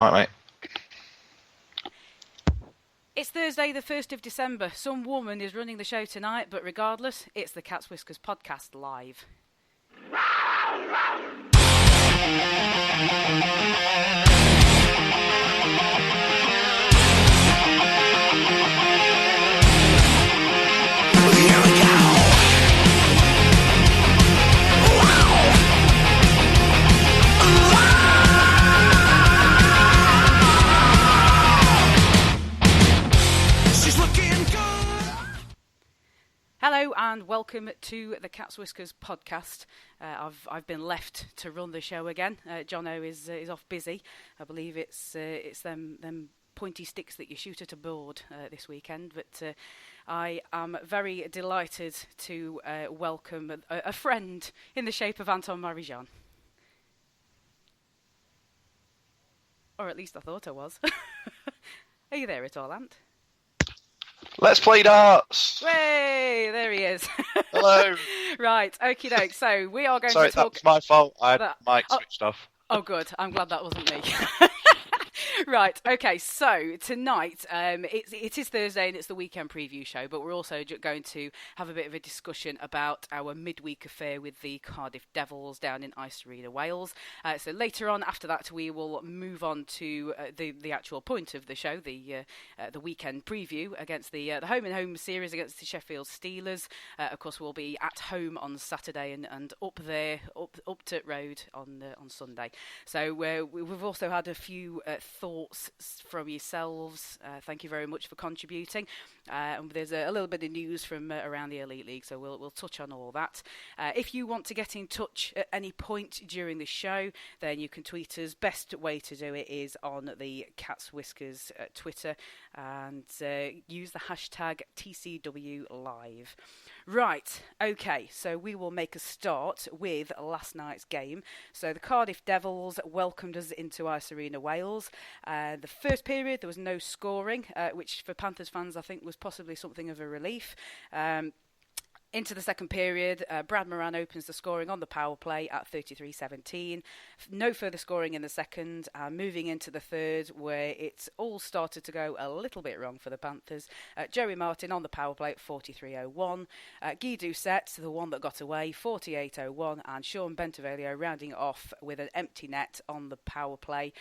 Right, mate. It's Thursday, the 1st of December. Some woman is running the show tonight, but regardless, it's the Cat's Whiskers podcast live. Here we go! Hello and welcome to the Cat's Whiskers podcast. I've been left to run the show again. Jono is off busy. I believe it's them pointy sticks that you shoot at a board this weekend. But I am very delighted to welcome a friend in the shape of Antoine Marie-Jeanne. Or at least I thought I was. Are you there at all, Ant? Let's play darts. Way, there he is. Hello. Right, okie doke. So we are going Sorry, to talk. that was my fault. I had mic switched off. Oh, good. I'm glad that wasn't me. Right, okay, so tonight, it is Thursday and it's the weekend preview show, but we're also going to have a bit of a discussion about our midweek affair with the Cardiff Devils down in Ice Arena, Wales. So later on, after that, we will move on to the actual point of the show, the weekend preview against the home-and-home series against the Sheffield Steelers. Of course, we'll be at home on Saturday and up to Road on Sunday. So we've also had a few thoughts from yourselves. Thank you very much for contributing. There's a little bit of news from around the Elite League, so we'll touch on all that. If you want to get in touch at any point during the show, then you can tweet us. Best way to do it is on the Cat's Whiskers Twitter and use the hashtag TCWLive. Right, okay, so we will make a start with last night's game. So the Cardiff Devils welcomed us into Ice Arena, Wales. The first period, there was no scoring, which for Panthers fans I think was possibly something of a relief. Into the second period, Brad Moran opens the scoring on the power play at 33-17. No further scoring in the second. Moving into the third, where it all started to go a little bit wrong for the Panthers. Joey Martin on the power play at 43-01. Guy Doucette, the one that got away, 48-01. And Sean Bentavelio rounding off with an empty net on the power play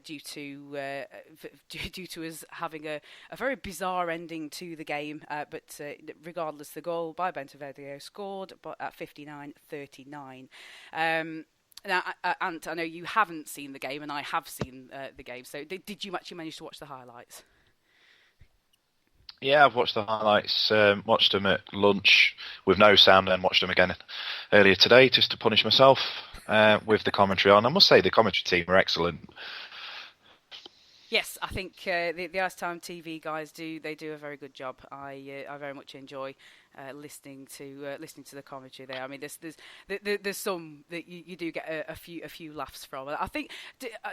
due to us having a very bizarre ending to the game. But regardless, the goal by Bentavelio scored at 59-39. Now, Ant, I know you haven't seen the game, and I have seen the game. So, did you actually manage to watch the highlights? Yeah, I've watched the highlights. Watched them at lunch with no sound, and watched them again earlier today just to punish myself with the commentary on. I must say the commentary team were excellent. Yes, I think the Ice Time TV guys do a very good job. I very much enjoy listening to the commentary there. I mean, there's some that you do get a few laughs from. I think,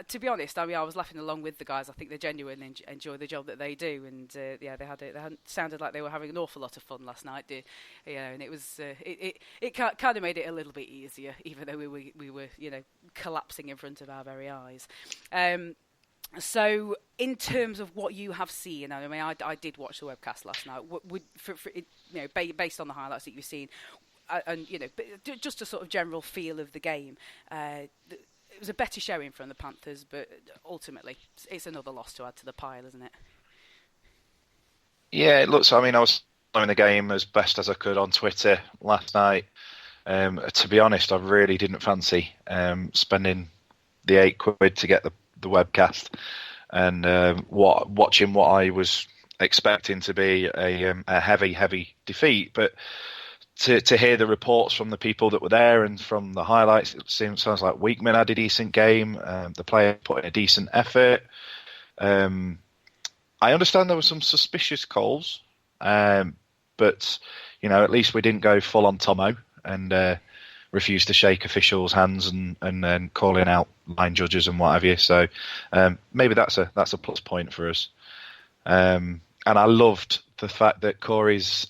to be honest, I mean, I was laughing along with the guys. I think they genuinely enjoy the job that they do, and they sounded like they were having an awful lot of fun last night. And it was it kind of made it a little bit easier, even though we were collapsing in front of our very eyes. So, in terms of what you have seen, I mean, I did watch the webcast last night. Based on the highlights that you've seen, and just a sort of general feel of the game, it was a better showing from the Panthers, but ultimately, it's another loss to add to the pile, isn't it? Yeah, it looks. I mean, I was following the game as best as I could on Twitter last night. To be honest, I really didn't fancy spending the £8 to get the webcast and watching what I was expecting to be a heavy defeat, but to hear the reports from the people that were there and from the highlights, it sounds like Weekman had a decent game. The player put in a decent effort. I understand there were some suspicious calls, but at least we didn't go full on Tomo and refused to shake officials' hands and calling out line judges and what have you. So maybe that's a plus point for us. And I loved the fact that Corey's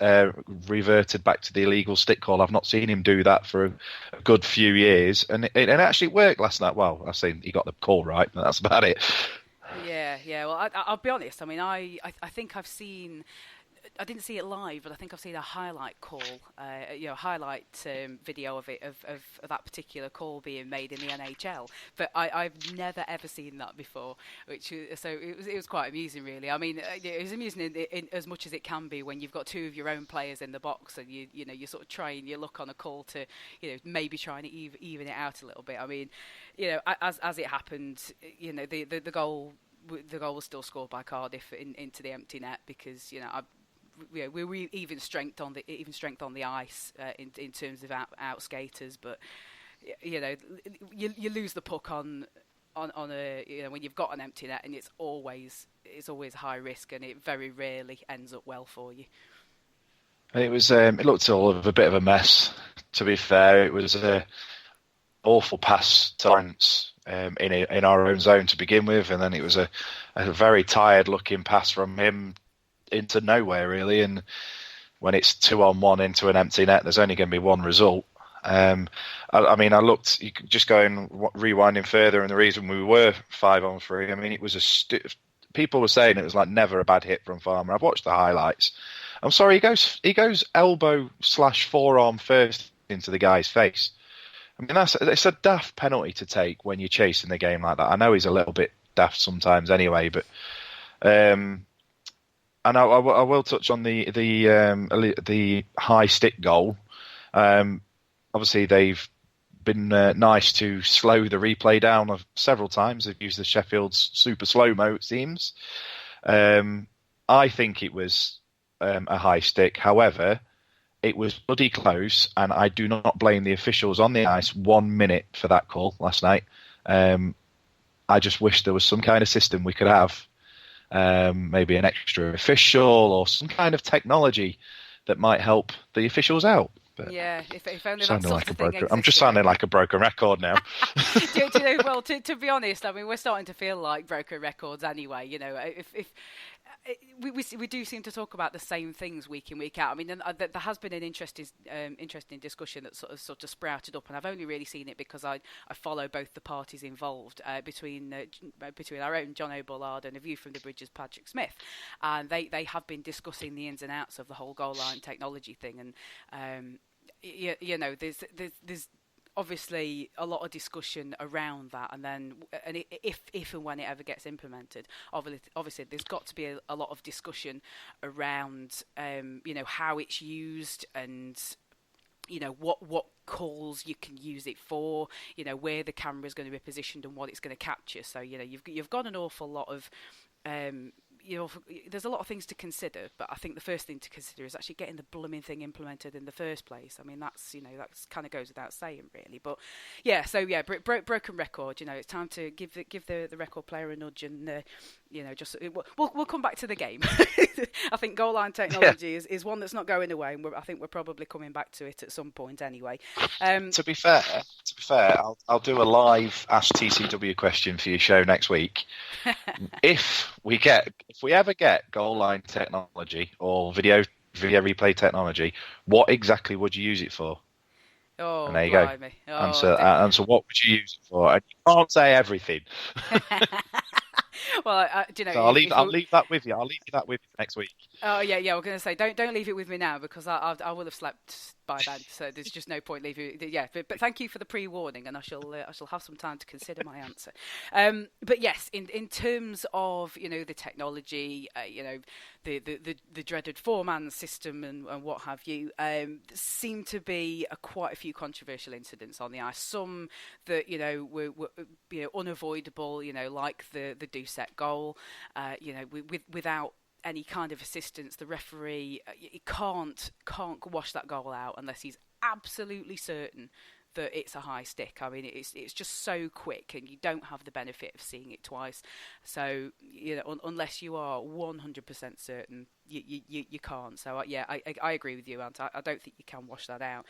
reverted back to the illegal stick call. I've not seen him do that for a good few years, and it actually worked last night. Well, I've seen he got the call right, but that's about it. Yeah. Well, I'll be honest. I mean, I think I didn't see it live, but I think I've seen a highlight call, highlight video of it of that particular call being made in the NHL. But I've never ever seen that before, so it was quite amusing, really. I mean, it was amusing in as much as it can be when you've got two of your own players in the box and you sort of trying your luck on a call to maybe trying to even it out a little bit. I mean, as it happened, the goal. The goal was still scored by Cardiff into the empty net because we were even strength on the ice in terms of out skaters, but you lose the puck on a when you've got an empty net, and it's always high risk, and it very rarely ends up well for you. It was it looked all of a bit of a mess. To be fair, it was an awful pass to Lance in our own zone to begin with, and then it was a very tired looking pass from him into nowhere, really. And when it's 2-on-1 into an empty net, there's only going to be one result. I looked, just going rewinding further, and the reason we were 5-on-3, I mean, it was people were saying it was like never a bad hit from Farmer. I've watched the highlights. I'm sorry, he goes elbow/forearm first into the guy's face. I mean, it's a daft penalty to take when you're chasing the game like that. I know he's a little bit daft sometimes anyway, but and I will touch on the high stick goal. Obviously, they've been nice to slow the replay down several times. They've used the Sheffield's super slow-mo, it seems. I think it was a high stick. However, it was bloody close, and I do not blame the officials on the ice 1 minute for that call last night. I just wish there was some kind of system we could have. Maybe an extra official or some kind of technology that might help the officials out. But yeah, if only that sort of thing existed. I'm just sounding like a broken record now. Well, to be honest, I mean, we're starting to feel like broken records anyway. If we do seem to talk about the same things week in, week out. I mean, there has been an interesting discussion that sort of sprouted up, and I've only really seen it because I follow both the parties involved between our own John O'Bullard and A View from the Bridge's Patrick Smith, and they have been discussing the ins and outs of the whole goal line technology thing, and there's obviously a lot of discussion around that, and if and when it ever gets implemented, obviously there's got to be a lot of discussion around how it's used, and what calls you can use it for, where the camera is going to be positioned and what it's going to capture. So you've got an awful lot of there's a lot of things to consider, but I think the first thing to consider is actually getting the blooming thing implemented in the first place. I mean, that's kind of goes without saying, really. But broken record. It's time to give the record player a nudge, and we'll come back to the game. I think goal line technology is one that's not going away, and I think we're probably coming back to it at some point anyway. To be fair, I'll do a live Ask TCW question for your show next week. If we ever get goal line technology or video replay technology, what exactly would you use it for? Oh, and there you blimey. go. Answer. What would you use it for? And you can't say everything. Well, So I'll leave that with you. I'll leave that with you next week. Oh yeah. We're going to say don't leave it with me now, because I will have slept by then. So there's just no point leaving it. Yeah, but thank you for the pre-warning, and I shall have some time to consider my answer. But yes, in terms of the technology, the dreaded 4-man system and what have you, seem to be quite a few controversial incidents on the ice. Some that were unavoidable, like the Doucette goal, without any kind of assistance, the referee can't wash that goal out unless he's absolutely certain that it's a high stick. I mean, it's just so quick, and you don't have the benefit of seeing it twice. So unless you are 100% certain, you can't. So I agree with you, Ant. I don't think you can wash that out.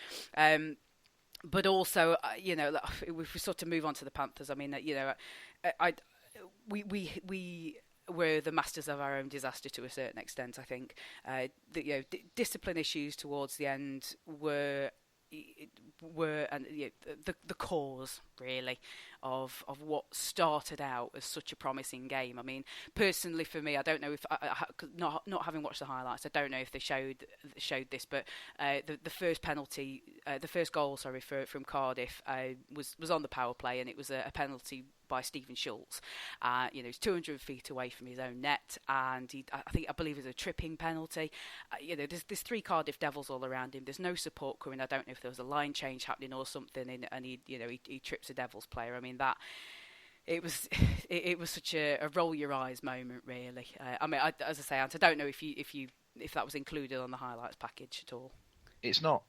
But also, if we sort of move on to the Panthers, I mean, we were the masters of our own disaster to a certain extent. I think discipline issues towards the end were the cause really, of what started out as such a promising game. I mean, personally for me, I don't know if not having watched the highlights, I don't know if they showed this, but the first penalty, the first goal, sorry, from Cardiff was on the power play, and it was a penalty by Stephen Schultz. He's 200 feet away from his own net, and I believe it's a tripping penalty. There's 3 Cardiff Devils all around him. There's no support coming. I don't know if there was a line change happening or something, and he trips a Devils player. I mean, that it was such a roll your eyes moment, really. As I say, Ant, I don't know if that was included on the highlights package at all. It's not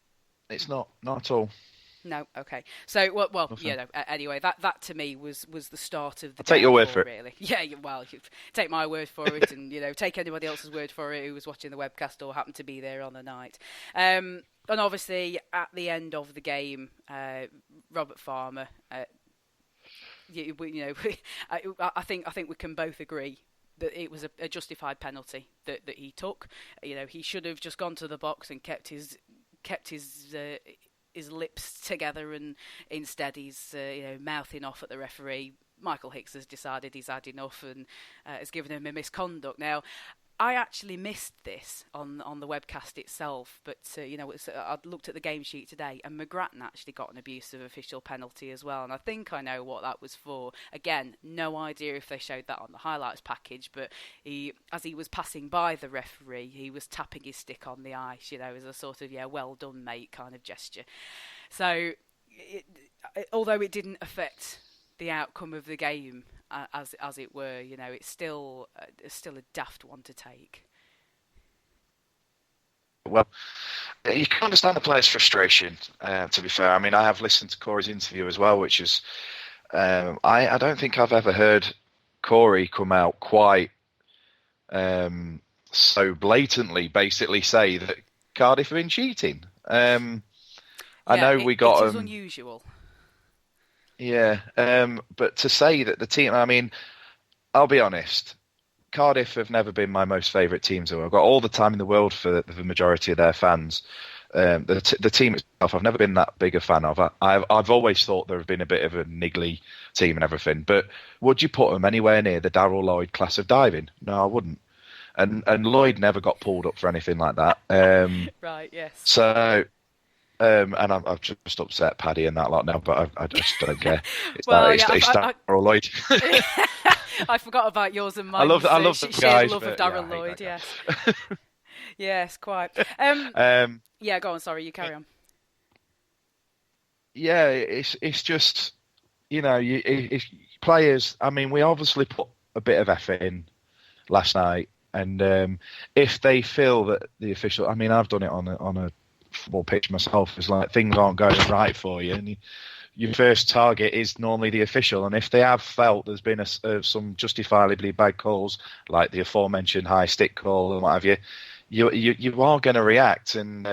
not at all. No, okay. So, well, anyway, that to me was the start of the. I'll take your word for it. Really. Yeah, well, you take my word for it, and take anybody else's word for it who was watching the webcast or happened to be there on the night. And obviously, at the end of the game, Robert Farmer. I think we can both agree that it was a justified penalty that he took. He should have just gone to the box and kept his lips together, and instead he's mouthing off at the referee. Michael Hicks has decided he's had enough and has given him a misconduct. Now, I actually missed this on the webcast itself, but I looked at the game sheet today, and McGrattan actually got an abusive official penalty as well, and I think I know what that was for. Again, no idea if they showed that on the highlights package, but as he was passing by the referee, he was tapping his stick on the ice, as a sort of well done mate kind of gesture. So, although it didn't affect the outcome of the game, as it were, it's still a daft one to take. Well, you can understand the player's frustration. To be fair, I mean, I have listened to Corey's interview as well, which is I don't think I've ever heard Corey come out quite so blatantly, basically say that Cardiff have been cheating. I know we got it is unusual. Yeah, but to say that the team, I mean, I'll be honest, Cardiff have never been my most favourite team, so I've got all the time in the world for the majority of their fans. The team itself, I've never been that big a fan of. I've always thought there have been a bit of a niggly team and everything, but would you put them anywhere near the Darryl Lloyd class of diving? No, I wouldn't. And Lloyd never got pulled up for anything like that. Right, yes. So... and I've just upset Paddy and that lot now, but I just don't care. It's Darryl Lloyd. I forgot about yours and mine. I love the guys. Love of Darryl Lloyd, yes. Yes, quite. Yeah, go on. Sorry, you carry on. Yeah, it's just players. I mean, we obviously put a bit of effort in last night, and if they feel that the official, I mean, I've done it on a football pitch myself. It's like things aren't going right for you, and your first target is normally the official. And if they have felt there's been some justifiably bad calls, like the aforementioned high stick call and what have you, you are going to react. And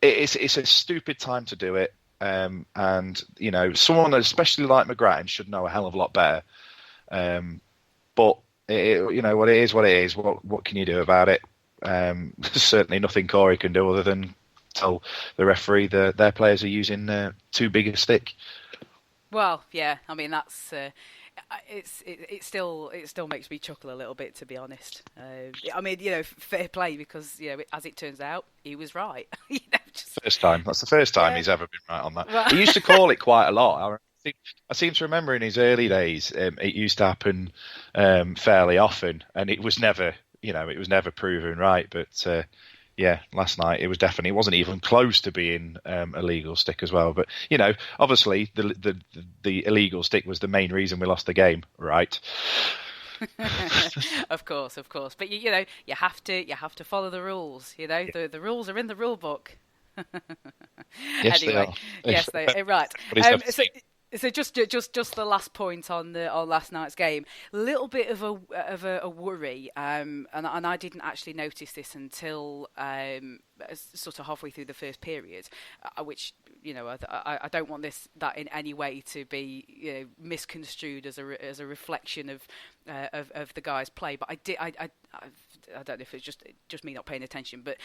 it's a stupid time to do it. And someone especially like McGrattan should know a hell of a lot better. But what it is, what it is. What can you do about it? Certainly nothing Corey can do other than tell the referee that their players are using too big a stick. Well, yeah, I mean that's it still makes me chuckle a little bit, to be honest. I mean, fair play, because as it turns out, he was right. First time. That's the first time he's ever been right on that. Well, he used to call it quite a lot. I seem to remember in his early days, it used to happen fairly often, and it was never, proven right. But last night it wasn't even close to being a legal stick as well. But obviously the illegal stick was the main reason we lost the game, right? Of course. But you have to follow the ruls. The rules are in the rule book. Yes, anyway, they are. Yes, they are. Right. So just the last point on last night's game, a little bit of a worry, and I didn't actually notice this until sort of halfway through the first period, which I don't want that in any way to be misconstrued as a reflection of the guys' play, but I I don't know if it's just me not paying attention, but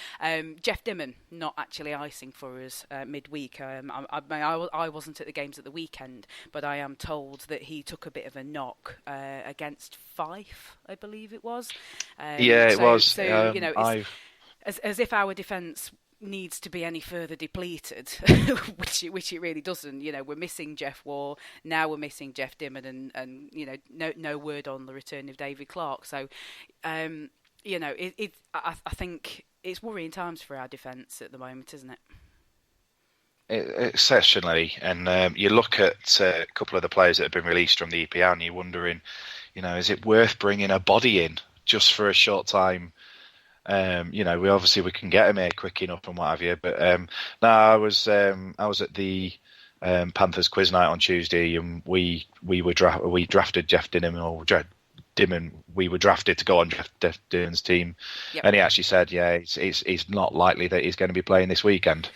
Jeff Dimon not actually icing for us midweek. I wasn't at the games at the weekend, but I am told that he took a bit of a knock against Fife, I believe it was. It was. So it's as if our defence needs to be any further depleted, which it really doesn't. We're missing Jeff Waugh, now we're missing Jeff Dimon, and no word on the return of David Clark. So, I think it's worrying times for our defence at the moment, isn't it? Exceptionally, and you look at a couple of the players that have been released from the EPL, and you're wondering, is it worth bringing a body in just for a short time? We can get him here quick enough and what have you. But no, I was at the Panthers quiz night on Tuesday, and we drafted Jeff Dimon. We were drafted to go on Jeff Dimon's team, yep. And he actually said, it's not likely that he's going to be playing this weekend.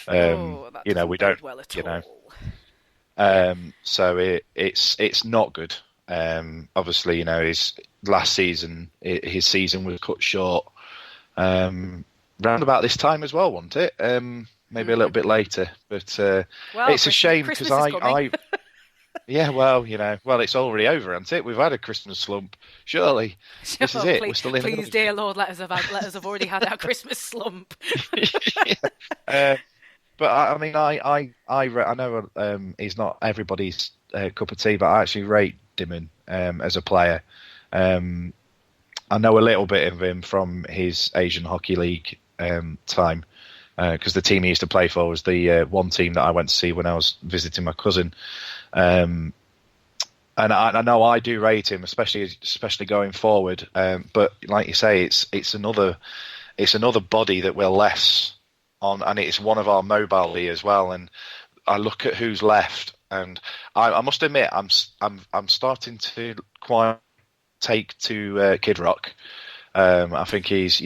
We don't. Well at all. So it's not good. Obviously, his last season, his season was cut short. Round about this time as well, wasn't it? Maybe a little bit later, but it's a shame because I it's already over, hasn't it? We've had a Christmas slump. Surely, this is it. We're still in. Please, dear Lord, let us have already had our Christmas slump. But I know he's not everybody's cup of tea, but I actually rate Dimon as a player. I know a little bit of him from his Asian Hockey League time, because the team he used to play for was the one team that I went to see when I was visiting my cousin. And I know I do rate him, especially going forward. But like you say, it's another body that we're less on, and it's one of our mobile as well. And I look at who's left, and I must admit I'm starting to quite take to Kid Rock. I think he's.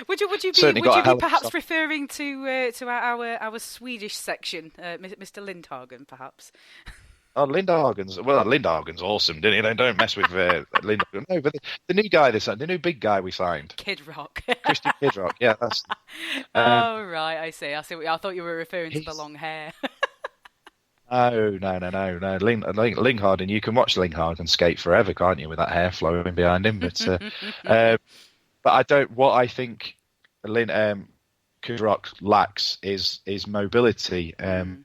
Would you be perhaps referring to our Swedish section, Mr. Lindhagen, perhaps? Oh, Lindhagen's awesome, didn't he? Don't mess with Lindhagen. No, but the new guy the new big guy we signed, Kid Rock, Christian Kid Rock. Yeah, that's. Oh right, I see. I thought you were referring to the long hair. No. Lindhagen, you can watch Lindhagen skate forever, can't you, with that hair flowing behind him? But but I don't. What I think Kid Rock lacks is mobility, and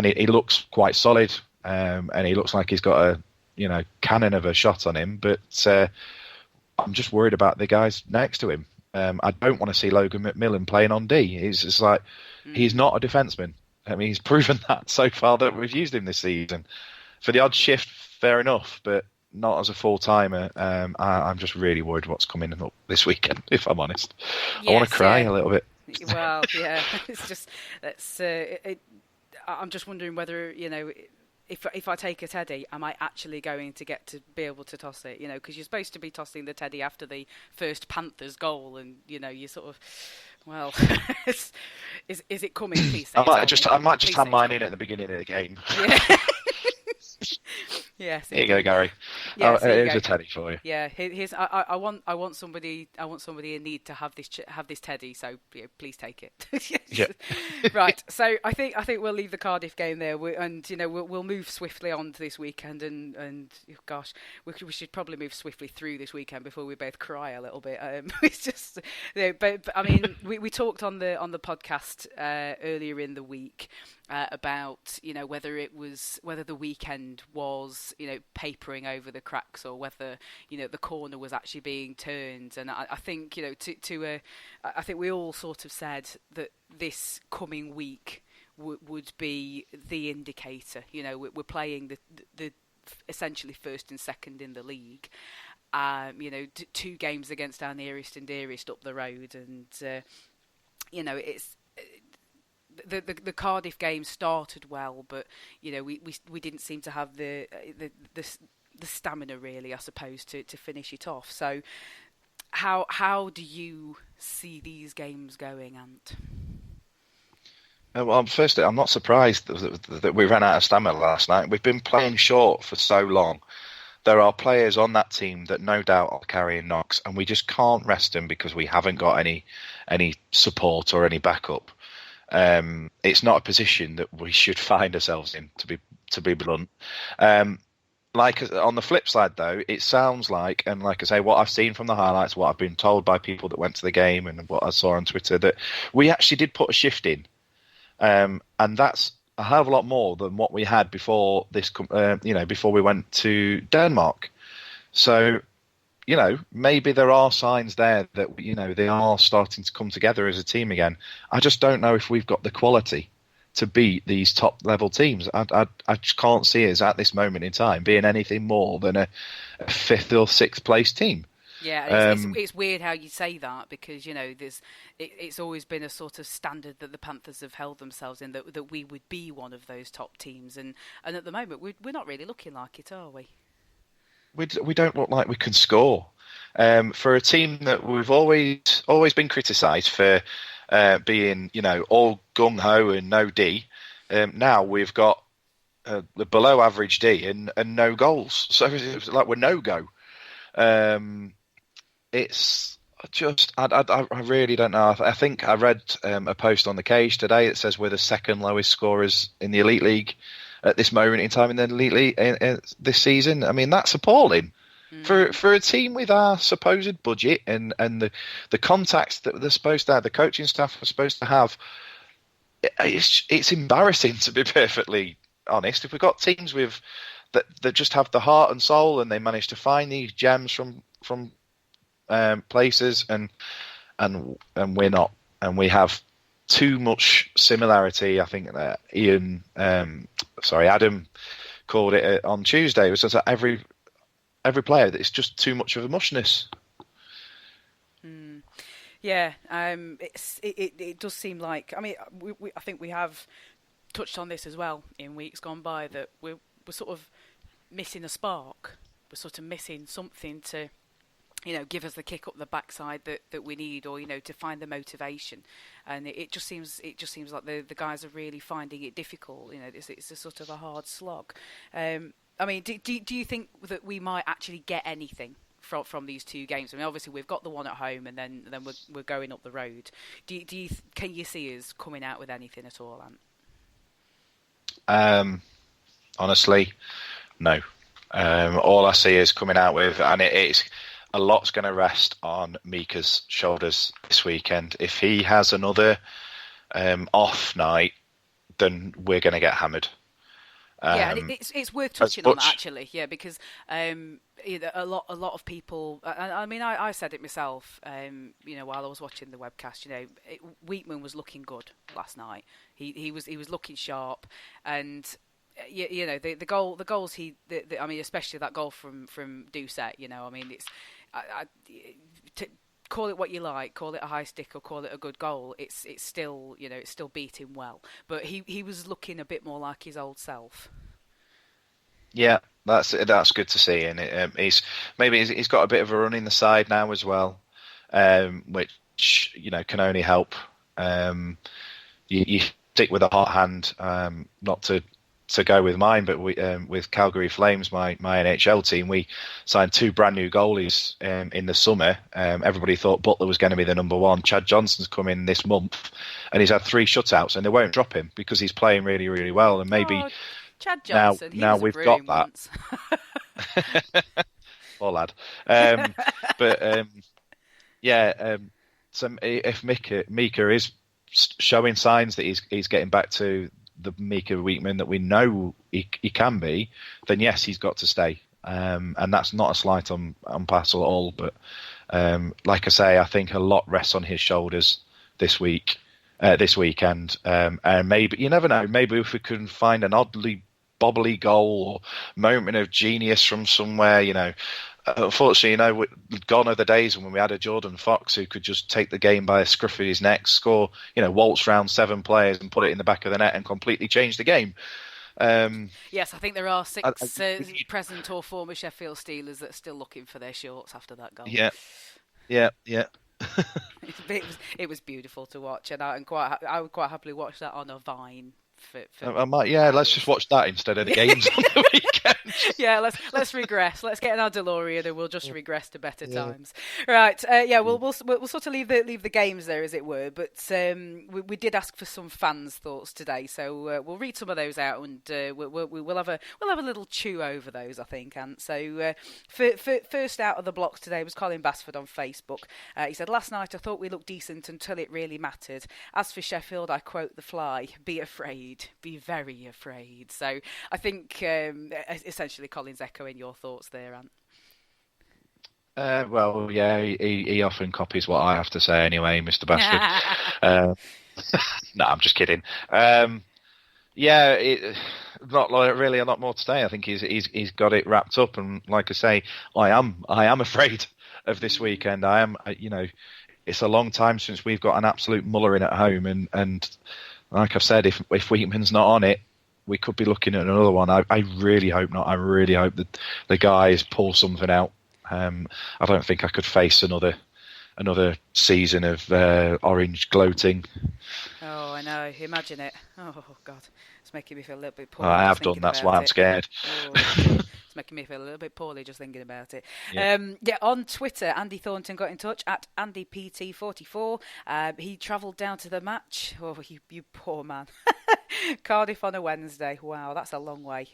he looks quite solid, and he looks like he's got a cannon of a shot on him. But I'm just worried about the guys next to him. I don't want to see Logan McMillan playing on D. He's not a defenseman. I mean, he's proven that so far that we've used him this season. For the odd shift, fair enough, but not as a full-timer. I'm just really worried what's coming up this weekend, if I'm honest. Yes, I want to cry a little bit. Well, yeah, it's just I'm just wondering whether, if I take a teddy, am I actually going to get to be able to toss it? Because you're supposed to be tossing the teddy after the first Panthers goal, and you sort of. Well, is it coming? Please say I might just hand mine in at the beginning of the game. Yeah. Yes. Here you go, Gary. Yes, here's a teddy for you. Yeah. Here's. I want somebody in need to have this teddy. So please take it. Yeah. Right. So I think we'll leave the Cardiff game there, we'll move swiftly on to this weekend, and gosh, we should probably move swiftly through this weekend before we both cry a little bit. It's just, but I mean, we talked on the podcast earlier in the week. About whether the weekend was papering over the cracks, or whether the corner was actually being turned, and I think I think we all sort of said that this coming week would be the indicator. We're playing the essentially first and second in the league. 2 games against our nearest and dearest up the road, and it's. The Cardiff game started well, but we didn't seem to have the stamina really, I suppose, to finish it off. So how do you see these games going, Ant? Well, firstly, I'm not surprised that we ran out of stamina last night. We've been playing short for so long there are players on that team that no doubt are carrying knocks, and we just can't rest them because we haven't got any support or any backup. It's not a position that we should find ourselves in, to be blunt. Like on the flip side, though, it sounds like, and like I say, what I've seen from the highlights, what I've been told by people that went to the game, and what I saw on Twitter, that we actually did put a shift in, and that's a hell of a lot more than what we had before this. Before we went to Denmark. So, maybe there are signs there that they are starting to come together as a team again. I just don't know if we've got the quality to beat these top level teams. I just can't see us at this moment in time being anything more than a fifth or sixth place team. Yeah, it's weird how you say that, because it's always been a sort of standard that the Panthers have held themselves in, that we would be one of those top teams, and at the moment we're not really looking like it, are we? We don't look like we can score. For a team that we've always been criticised for being, all gung-ho and no D. Now we've got the below average D and no goals. So it's like we're no-go. It's just, I really don't know. I think I read a post on the Cage today that says we're the second lowest scorers in the Elite League at this moment in time in the Elite League this season. I mean, that's appalling. For a team with our supposed budget and the contacts that they're supposed to have, the coaching staff are supposed to have, it's embarrassing, to be perfectly honest. If we've got teams that just have the heart and soul, and they manage to find these gems from places, and we're not, and we have too much similarity. I think that Adam called it on Tuesday. It was just that every player, that it's just too much of a mushness. Yeah, it does seem like. I mean, I think we have touched on this as well in weeks gone by, that we're sort of missing a spark. We're sort of missing something to, give us the kick up the backside that we need, or to find the motivation. And it just seems like the guys are really finding it difficult. It's a sort of a hard slog. I mean, do you think that we might actually get anything from these two games? I mean, obviously we've got the one at home, and then we're going up the road. Can you see us coming out with anything at all, Ant? Honestly, no. All I see is coming out with, and it's a lot's going to rest on Mika's shoulders this weekend. If he has another off night, then we're going to get hammered. And it's worth touching on that, actually, because a lot of people. I mean, I said it myself. While I was watching the webcast, Wheatman was looking good last night. He was looking sharp, and the goals I mean, especially that goal from Doucet. I mean, it's call it what you like, call it a high stick or call it a good goal. It's still it's still beating well, but he was looking a bit more like his old self. Yeah, that's good to see, and he's got a bit of a run in the side now as well, which can only help. You stick with a hot hand, not to go with mine, but with Calgary Flames, my NHL team, we signed two brand new goalies in the summer. Everybody thought Butler was going to be the number one. Chad Johnson's come in this month, and he's had 3 shutouts, and they won't drop him because he's playing really, really well. And maybe Chad Johnson, now we've got that. Poor lad. So if Mika is showing signs that he's getting back to the Mika Wheatman that we know he can be, then yes, he's got to stay. And that's not a slight on Passel at all. But like I say, I think a lot rests on his shoulders this weekend. And maybe, you never know, maybe if we can find an oddly bobbly goal or moment of genius from somewhere, unfortunately, gone are the days when we had a Jordan Fox who could just take the game by a scruff of his neck, score, waltz round 7 players and put it in the back of the net and completely change the game. Yes, I think there are 6 present or former Sheffield Steelers that are still looking for their shorts after that goal. Yeah. It was beautiful to watch, and I would quite happily watch that on a Vine. I might, let's just watch that instead of the games on the weekend. Yeah, let's regress. Let's get in our DeLorean and we'll just regress to better times. Right. We'll sort of leave the games there, as it were. But we did ask for some fans' thoughts today, so we'll read some of those out and we'll have a little chew over those, I think. And so first out of the blocks today was Colin Basford on Facebook. He said, "Last night I thought we looked decent until it really mattered. As for Sheffield, I quote the Fly: be afraid, be very afraid." So I think essentially Colin's echoing your thoughts there, Ant. Well, yeah, he often copies what I have to say anyway, Mr. Bastard. No, I'm just kidding. Not really a lot more to say. I think he's got it wrapped up, and like I say, I am afraid of this weekend. I am, it's a long time since we've got an absolute mullering at home, and like I've said, if Wheatman's not on it, we could be looking at another one. I really hope not. I really hope that the guys pull something out. I don't think I could face another season of orange gloating. Oh, I know. Imagine it. Oh, God. It's making me feel a little bit poorly. I have done. That's why I'm scared. Oh, it's making me feel a little bit poorly just thinking about it. Yeah. On Twitter, Andy Thornton got in touch at AndyPT44. He travelled down to the match. Oh, you poor man. Cardiff on a Wednesday. Wow, that's a long way.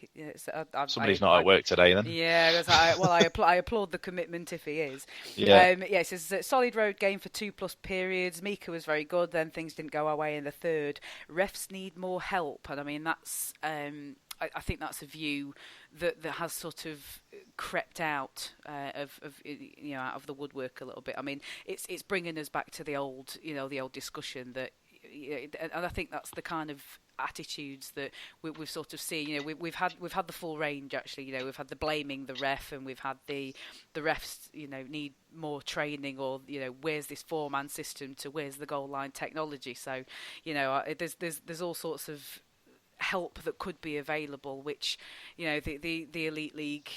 Somebody's not at work today, then. Yeah, I applaud the commitment if he is. Yeah. It says solid road game for 2+ periods. Mika was very good. Then things didn't go our way in the third. Refs need more help, and I mean that's. I think that's a view that has sort of crept out of out of the woodwork a little bit. I mean, it's bringing us back to the old discussion that. And I think that's the kind of attitudes that we've sort of seen. We've had the full range actually. We've had the blaming the ref, and we've had the refs. Need more training, or where's this 4-man system to where's the goal line technology. So there's all sorts of help that could be available, which the Elite League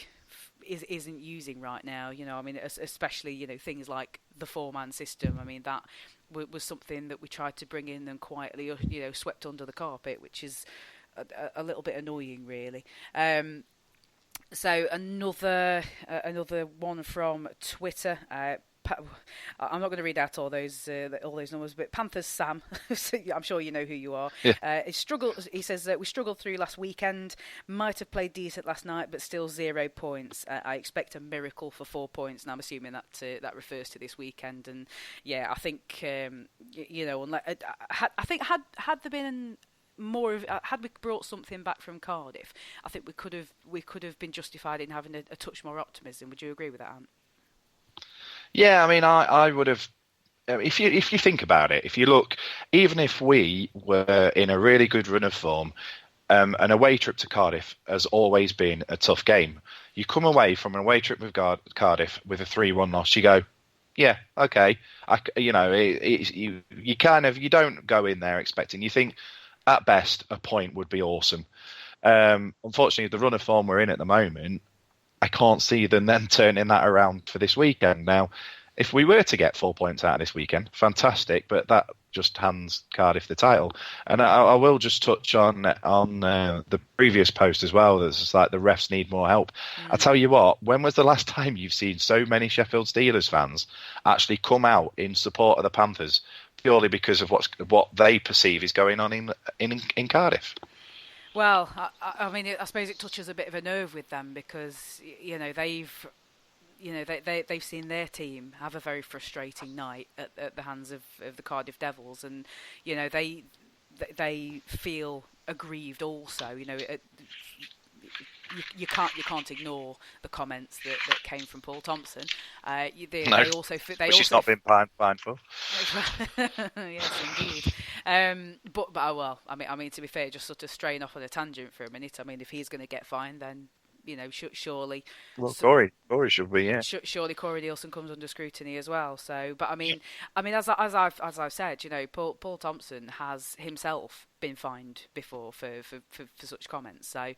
isn't using right now. I mean, especially things like the 4-man system. I mean that was something that we tried to bring in and quietly swept under the carpet, which is a little bit annoying, really. So another one from Twitter. I'm not going to read out all those numbers, but Panthers Sam, I'm sure you know who you are. Yeah. He says we struggled through last weekend. Might have played decent last night, but still 0 points. I expect a miracle for 4 points, and I'm assuming that refers to this weekend. And yeah, I think I think had there been more of, had we brought something back from Cardiff, I think we could have been justified in having a touch more optimism. Would you agree with that, Ant? Yeah, I mean, I would have. If you think about it, if you look, even if we were in a really good run of form, an away trip to Cardiff has always been a tough game. You come away from an away trip with Cardiff with a 3-1 loss, you go, yeah, okay. You don't go in there expecting. You think at best a point would be awesome. Unfortunately, the run of form we're in at the moment, I can't see them then turning that around for this weekend. Now, if we were to get 4 points out of this weekend, fantastic, but that just hands Cardiff the title. And I will just touch on the previous post as well. That's just like the refs need more help. I tell you what, when was the last time you've seen so many Sheffield Steelers fans actually come out in support of the Panthers purely because of what they perceive is going on in Cardiff? Well, I mean, I suppose it touches a bit of a nerve with them because they've seen their team have a very frustrating night at the hands of the Cardiff Devils, and they feel aggrieved also. You can't ignore the comments that came from Paul Thompson. She's not been fined for. Yes, indeed. But I mean, to be fair, just sort of straying off on a tangent for a minute. I mean, if he's going to get fined, then surely. Well, Corey should be, yeah. Surely Corey Nielsen comes under scrutiny as well. So, but I mean, as I've said, Paul Thompson has himself been fined before for such comments. So.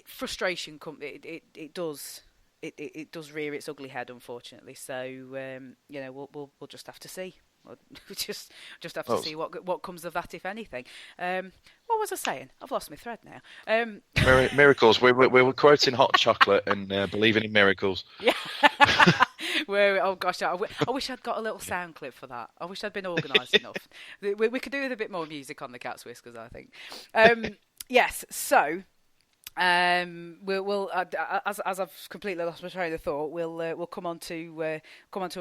Frustration it does rear its ugly head, unfortunately. So we'll just have to see. We just have to see what comes of that, if anything. What was I saying? I've lost my thread now. Miracles. We were quoting hot chocolate and believing in miracles. Yeah. Oh gosh, I wish I'd got a little sound clip for that. I wish I'd been organised enough. We could do with a bit more music on the Cat's Whiskers, I think. Yes. So. We'll as I've completely lost my train of thought, we'll come on to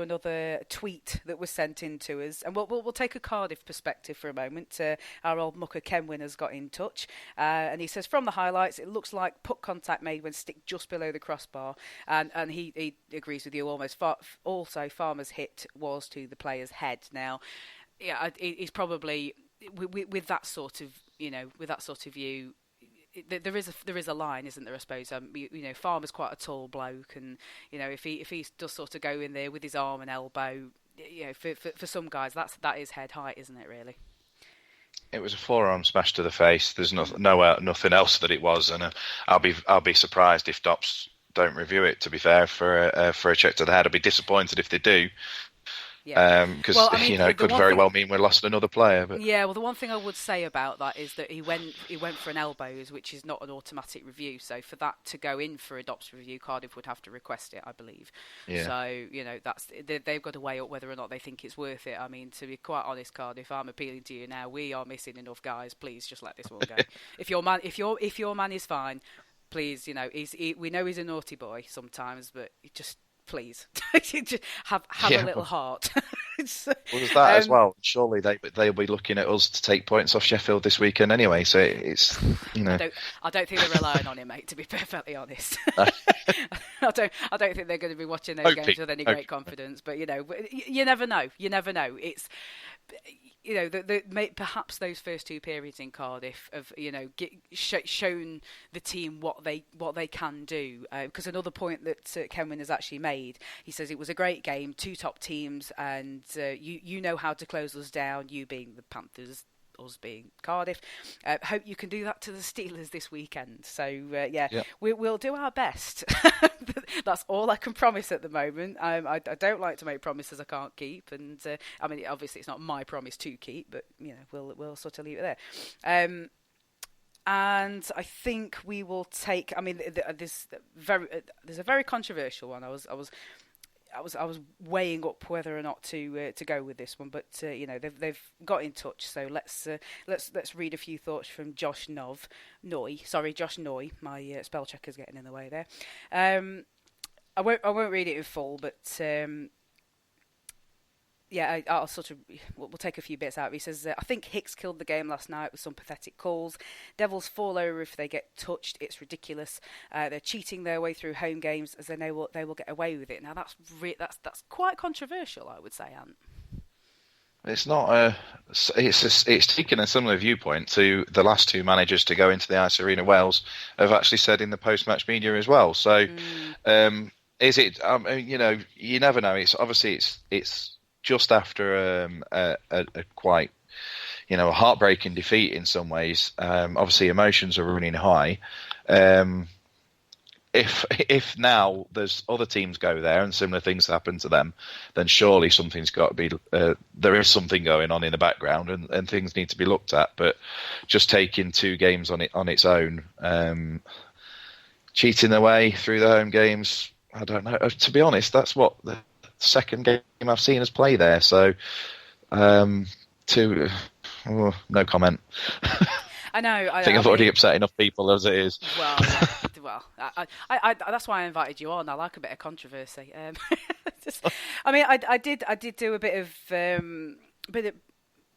another tweet that was sent in to us, and we'll take a Cardiff perspective for a moment. Our old mucker Kenwin has got in touch, and he says, from the highlights, it looks like puck contact made when stick just below the crossbar, and he agrees with you almost. Also, Farmer's hit was to the player's head. Now, yeah, he's probably with that sort of view. There is a line, isn't there? I suppose. Farmer's quite a tall bloke, and if he does sort of go in there with his arm and elbow, for some guys that is head height, isn't it? Really. It was a forearm smash to the face. There's nothing else that it was, and I'll be surprised if Dops don't review it. To be fair, for a check to the head, I'd be disappointed if they do. Yeah. Because it could very well mean we lost another player. But yeah, well, the one thing I would say about that is that he went for an elbows, which is not an automatic review. So for that to go in for a DOPS review, Cardiff would have to request it, I believe. Yeah. So they've got to weigh up whether or not they think it's worth it. I mean, to be quite honest, Cardiff, I'm appealing to you now. We are missing enough guys. Please just let this one go. If your man is fine, please. We know he's a naughty boy sometimes, but just. Please, just have a little heart. Well, there's that as well. Surely they'll be looking at us to take points off Sheffield this weekend anyway. So it's I don't think they're relying on him, mate. To be perfectly honest, I don't think they're going to be watching those games with any great confidence. But you never know. You never know. It's perhaps those first two periods in Cardiff have shown the team what they can do. Because another point that Kenwin has actually made, he says it was a great game, two top teams, and you know how to close us down. You being the Panthers, us being Cardiff. Hope you can do that to the Steelers this weekend. So we'll do our best. That's all I can promise at the moment. I don't like to make promises I can't keep, and obviously it's not my promise to keep, but we'll sort of leave it there. And I think we will take. I mean, there's a very controversial one. I was weighing up whether or not to go with this one, but they've got in touch. So let's read a few thoughts from Josh Noy. My spell checker's getting in the way there. I won't read it in full, but I'll sort of we'll take a few bits out. He says, I think Hicks killed the game last night with some pathetic calls. Devils fall over if they get touched. It's ridiculous. They're cheating their way through home games as they know they will get away with it. Now that's quite controversial, I would say, Ant. It's not it's taken a similar viewpoint to the last two managers to go into the Ice Arena Wales have actually said in the post-match media as well. So is it? You never know. It's obviously it's just after a quite a heartbreaking defeat in some ways. Obviously emotions are running high. If now there's other teams go there and similar things happen to them, then surely something's got to be. There is something going on in the background, and things need to be looked at. But just taking two games on its own, cheating their way through the home games, I don't know. To be honest, that's what the second game I've seen us play there. So, no comment. I know. I think I've already upset enough people as it is. Well, I that's why I invited you on. I like a bit of controversy. I did do a bit of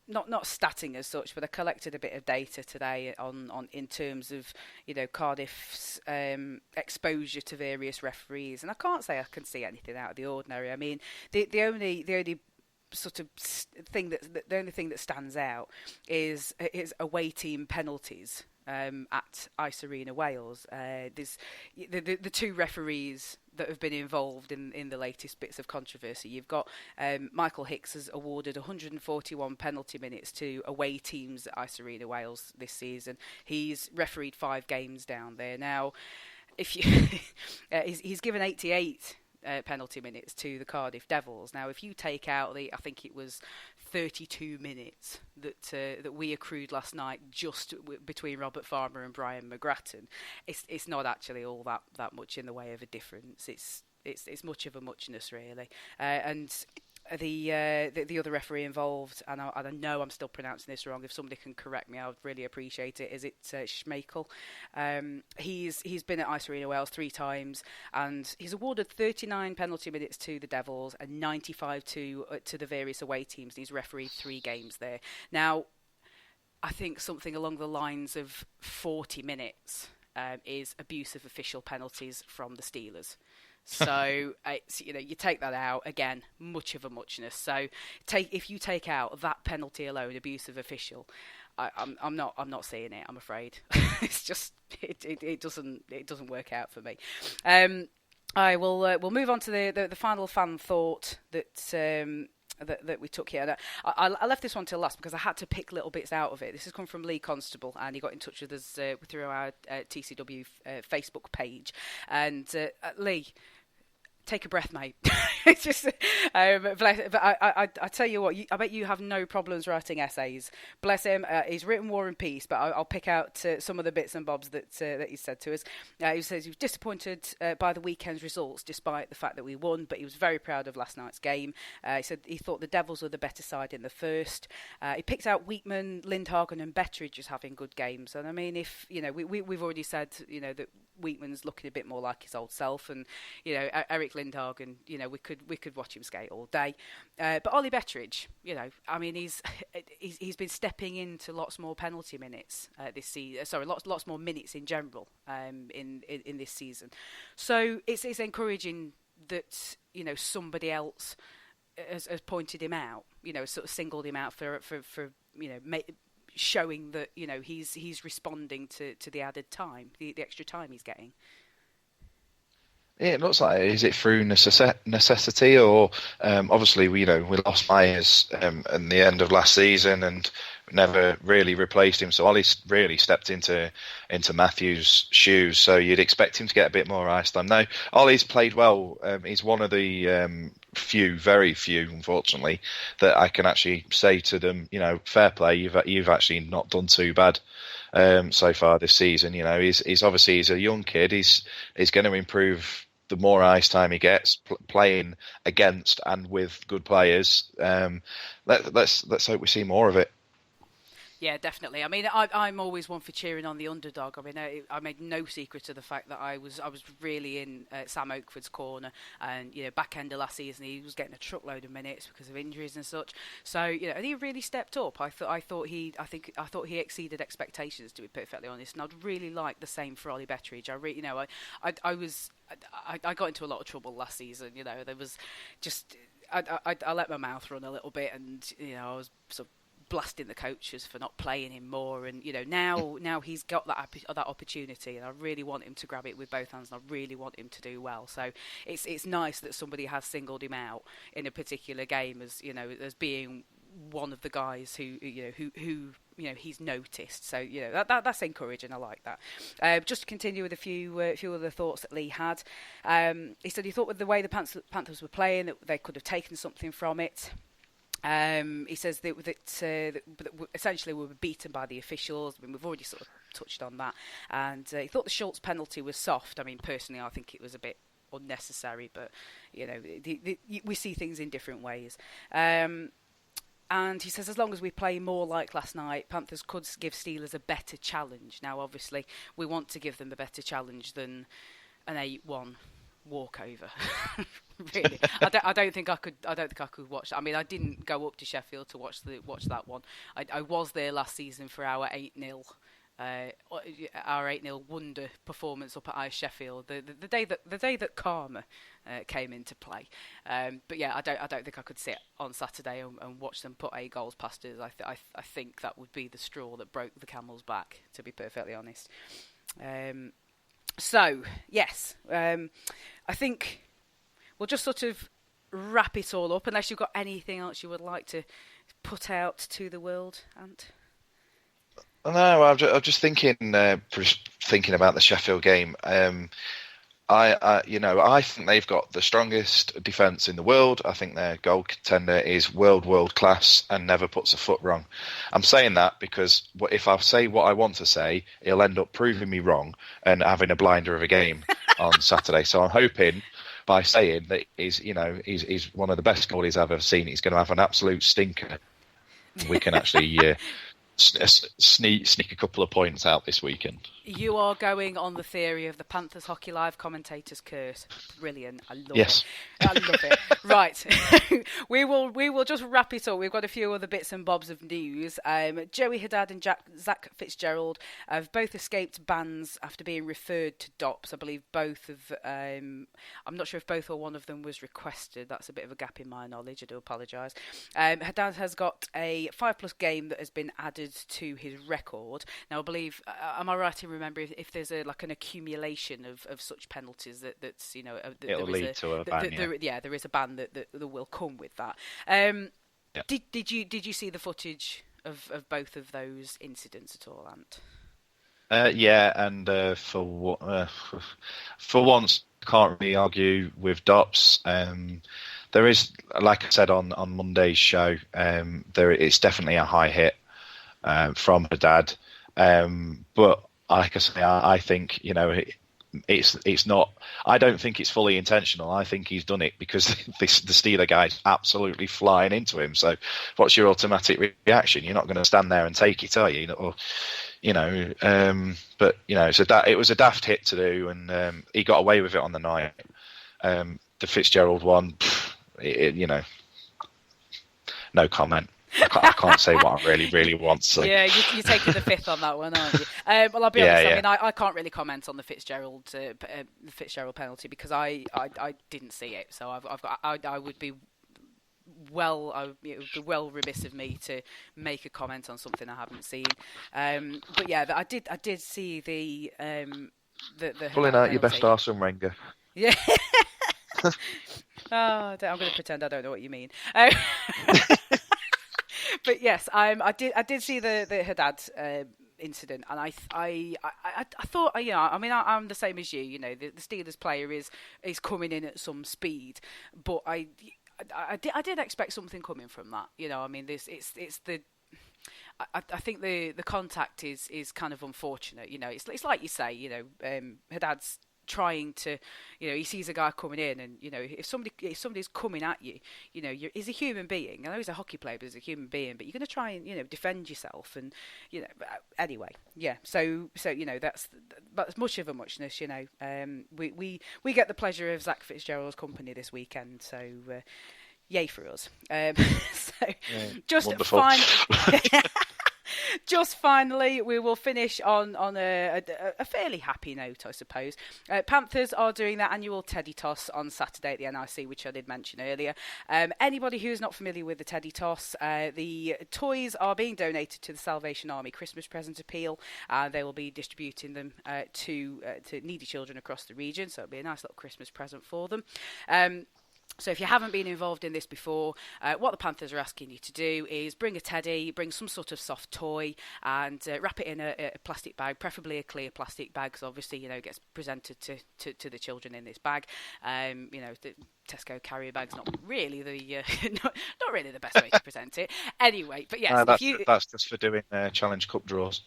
not statting as such, but I collected a bit of data today on in terms of Cardiff's exposure to various referees, and I can't say I can see anything out of the ordinary. I mean, the only sort of thing that stands out is away team penalties at Ice Arena Wales. There's the two referees that have been involved in the latest bits of controversy. You've got Michael Hicks has awarded 141 penalty minutes to away teams at Ice Arena Wales this season. He's refereed 5 games down there. Now, if you he's given 88 penalty minutes to the Cardiff Devils. Now, if you take out I think it was 32 minutes that we accrued last night just between Robert Farmer and Brian McGrattan, it's not actually all that much in the way of a difference. It's much of a muchness, really. And the other referee involved, and I know I'm still pronouncing this wrong. If somebody can correct me, I would really appreciate it. Is it Schmeichel? He's been at Ice Arena Wales 3 times, and he's awarded 39 penalty minutes to the Devils and 95 to the various away teams. He's refereed 3 games there. Now, I think something along the lines of 40 minutes is abuse of official penalties from the Steelers. So it's, you take that out again, much of a muchness. So if you take out that penalty alone, abuse of official, I'm not seeing it. I'm afraid it's just it doesn't work out for me. We'll move on to the final fan thought that we took here. I left this one till last because I had to pick little bits out of it. This has come from Lee Constable, and he got in touch with us through our TCW Facebook page. And Lee, take a breath, mate. It's just, but I tell you what, I bet you have no problems writing essays. Bless him. He's written War and Peace, but I'll pick out some of the bits and bobs that he said to us. He says he was disappointed by the weekend's results, despite the fact that we won, but he was very proud of last night's game. He said he thought the Devils were the better side in the first. He picked out Wheatman, Lindhagen, and Bettridge as having good games. And I mean, if we've already said that Wheatman's looking a bit more like his old self, and Eric Lindhagen, we could watch him skate all day. But Ollie Bettridge, I mean, he's been stepping into lots more penalty minutes this season. Sorry, lots more minutes in general in this season. So it's encouraging that somebody else has pointed him out. Sort of singled him out for showing that he's responding to the added time, the extra time he's getting. Yeah, it looks like it. Is it through necessity, or obviously we lost Myers at the end of last season and never really replaced him. So Ollie's really stepped into Matthews' shoes. So you'd expect him to get a bit more ice time. No, Ollie's played well. He's one of the very few, unfortunately, that I can actually say to them, fair play. You've actually not done too bad. So far this season, he's obviously he's a young kid. He's going to improve the more ice time he gets playing against and with good players. Let's hope we see more of it. Yeah, definitely. I mean, I'm always one for cheering on the underdog. I mean, I made no secret of the fact that I was really in Sam Oakford's corner, and back end of last season he was getting a truckload of minutes because of injuries and such. So and he really stepped up. I thought he exceeded expectations, to be perfectly honest. And I'd really like the same for Ollie Bettridge. I got into a lot of trouble last season. There was just I let my mouth run a little bit, and I was sort of blasting the coaches for not playing him more, and now he's got that opportunity, and I really want him to grab it with both hands, and I really want him to do well. So it's nice that somebody has singled him out in a particular game as as being one of the guys who he's noticed. So that's encouraging. I like that. Just to continue with a few other thoughts that Lee had. He said he thought with the way the Panthers were playing that they could have taken something from it. He says that essentially we were beaten by the officials. I mean, we've already sort of touched on that. And he thought the Schultz penalty was soft. I mean, personally, I think it was a bit unnecessary, but we see things in different ways. And he says as long as we play more like last night, Panthers could give Steelers a better challenge. Now, obviously, we want to give them a better challenge than an 8-1 walkover. Really, I don't think I could watch that. I mean, I didn't go up to Sheffield to watch that one. I was there last season for our 8-0 wonder performance up at Ice Sheffield, the day that karma came into play. But yeah, I don't think I could sit on Saturday and watch them put 8 goals past us. I think that would be the straw that broke the camel's back, to be perfectly honest. So yes, I think we'll just sort of wrap it all up, unless you've got anything else you would like to put out to the world, Ant. No, I'm just thinking about the Sheffield game. I think they've got the strongest defence in the world. I think their goal contender is world class and never puts a foot wrong. I'm saying that because if I say what I want to say, he'll end up proving me wrong and having a blinder of a game on Saturday. So I'm hoping by saying that he's one of the best goalies I've ever seen, he's going to have an absolute stinker. We can actually sneak a couple of points out this weekend. You are going on the theory of the Panthers Hockey Live commentator's curse. Brilliant. I love it. I love it. Right. we will just wrap it up. We've got a few other bits and bobs of news. Joey Haddad and Zach Fitzgerald have both escaped bans after being referred to DOPS. I believe both of... I'm not sure if both or one of them was requested. That's a bit of a gap in my knowledge. I do apologise. Haddad has got a 5+ game that has been added to his record. Now, I believe... am I right in remember if there's an accumulation of such penalties that's it'll lead to a ban. There is a ban that will come with that. Did you see the footage of both of those incidents at all, Ant? For once, I can't really argue with DOPS. There is, like I said on Monday's show, it's definitely a high hit from Haddad, but like I say, I think it's not. I don't think it's fully intentional. I think he's done it because the Steeler guy's absolutely flying into him. So, what's your automatic reaction? You're not going to stand there and take it, are you? But it was a daft hit to do, and he got away with it on the night. The Fitzgerald one, no comment. I can't say what I really want to say. Yeah, you're taking the fifth on that one, aren't you? Well, I'll be honest. I mean, I can't really comment on the Fitzgerald penalty because I didn't see it, so I would be it would be well remiss of me to make a comment on something I haven't seen. But yeah, I did see the pulling out your best Arsene Wenger. Yeah. I'm going to pretend I don't know what you mean. But yes, I did see the Haddad incident, and I thought, I'm the same as you. The Steelers player is coming in at some speed, but I did expect something coming from that. I think the contact is kind of unfortunate. It's like you say. Haddad's trying to, he sees a guy coming in, and if somebody's coming at you, he's a human being. I know he's a hockey player, but he's a human being. But you're going to try and defend yourself, and anyway, yeah. So that's much of a muchness. We get the pleasure of Zach Fitzgerald's company this weekend, so yay for us. Just wonderful. Just finally, we will finish on a fairly happy note, I suppose. Panthers are doing their annual Teddy Toss on Saturday at the NIC, which I did mention earlier. Anybody who's not familiar with the Teddy Toss, the toys are being donated to the Salvation Army Christmas present appeal. They will be distributing them to needy children across the region, so it'll be a nice little Christmas present for them. So if you haven't been involved in this before, what the Panthers are asking you to do is bring a teddy, bring some sort of soft toy, and wrap it in a plastic bag, preferably a clear plastic bag, because obviously, it gets presented to the children in this bag. The Tesco carrier bag's not really the not really the best way to present it. Anyway, but yes, that's just for doing Challenge Cup draws.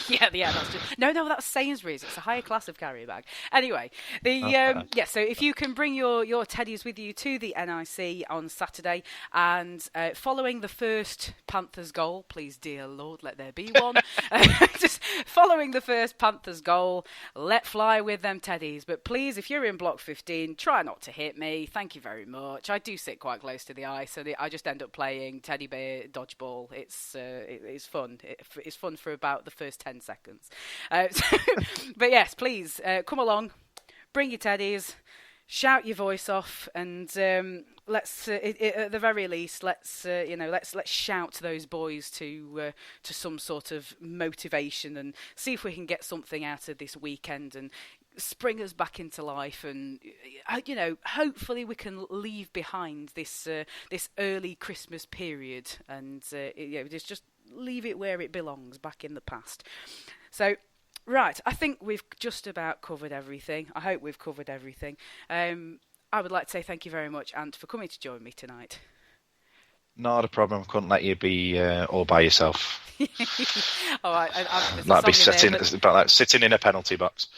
yeah, that's just, no, that's Sainsbury's. It's a higher class of carrier bag. Anyway, so if you can bring your teddies with you to the NIC on Saturday, and following the first Panthers goal, please, dear Lord, let there be one. Just following the first Panthers goal, let fly with them teddies. But please, if you're in block 15, try not to hit me. Thank you very much. I do sit quite close to the ice, and I just end up playing teddy bear dodgeball. It's fun. It's fun for about the first 10 seconds. But yes, please come along, bring your teddies, shout your voice off, and let's at the very least let's shout those boys to some sort of motivation, and see if we can get something out of this weekend and spring us back into life, and hopefully we can leave behind this early Christmas period, and just leave it where it belongs, back in the past. So Right, I think we've just about covered everything. I hope we've covered everything. I would like to say thank you very much, Ant, for coming to join me tonight. Not a problem. Couldn't let you be all by yourself. All right, That'd be sitting in a penalty box.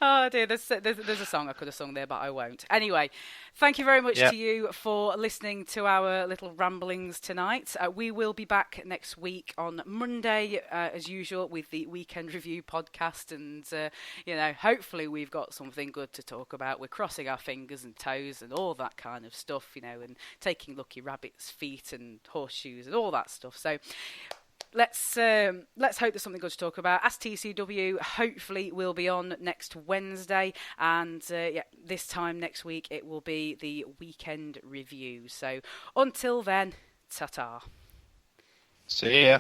Oh dear, there's a song I could have sung there, but I won't. Anyway, thank you very much to you for listening to our little ramblings tonight. We will be back next week on Monday, as usual, with the Weekend Review podcast, and hopefully we've got something good to talk about. We're crossing our fingers and toes and all that kind of stuff, and taking lucky rabbits' feet and horseshoes and all that stuff. So. Let's hope there's something good to talk about. Ask TCW hopefully will be on next Wednesday, and this time next week it will be the weekend review. So until then, ta-ta. See ya.